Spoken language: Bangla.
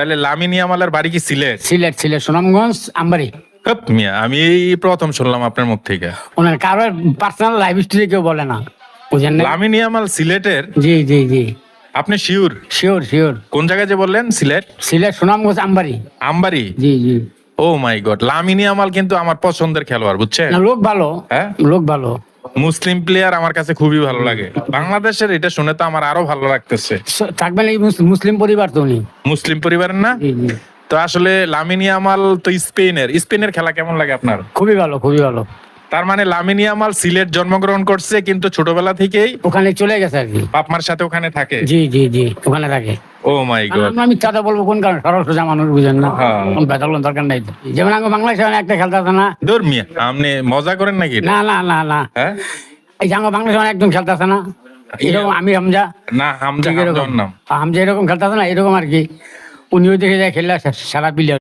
তাহলে লামিন ইয়ামালের বাড়ি কি সিলেট? সিলেট সিলেট সুনামগঞ্জ আমবাড়ি। হপ মিয়া, আমি এই প্রথম শুনলাম আপনার মুখ থেকে। ওনার কারোর পার্সোনাল লাইফ স্টোরি কেউ বলে না, বুঝেন না? লামিন ইয়ামাল সিলেটের? জি জি জি, আপনি শিওর? Sure sure. কোন জায়গায় যে বললেন? সিলেট সিলেট সুনামগঞ্জ আমবাড়ি। আমবাড়ি? জি জি। ও মাই গড, লামিন ইয়ামাল কিন্তু আমার পছন্দের খেলোয়াড়, বুঝছেন? না, লোক ভালো, হ্যাঁ, লোক ভালো। মুসলিম প্লেয়ার আমার কাছে খুবই ভালো লাগে। বাংলাদেশের এটা শুনে তো আমার আরো ভালো লাগতেছে। থাকবেন এই মুসলিম পরিবার তো উনি। মুসলিম পরিবারের না? জি জি। তো আসলে লামিন ইয়ামাল তো স্পেনের খেলা কেমন লাগে আপনার? খুবই ভালো, খুবই ভালো। তার মানে লামিন ইয়ামাল সিলেট জন্মগ্রহণ করছে, কিন্তু ছোটবেলা থেকেই ওখানে চলে গেছে আর কি। বাপ মার সাথে ওখানে থাকে? জি জি জি, ওখানে থাকে। ও মাই গড। আমি চাঁদা বলবো কোন কারণ, সরল সোজা মানুষ, বুঝেন না? হ্যাঁ। কোন বেতালের দরকার নাই তো। যেমন আগে বাংলাদেশে একটা খেলতে আছে না? দূর মিয়া, আপনি মজা করেন নাকি এটা? না না না না, হ্যাঁ, এই যে আমার বাংলাদেশে একদম খেলতে আছে না, এরকম আমি হামজা। না হামজা, ঠিক এরকম হামজার নাম। হামজা এরকম খেলতে আছে না, এরকম আর কি। উনিও দেখে যায় খেললে সারা বিলিয়ন।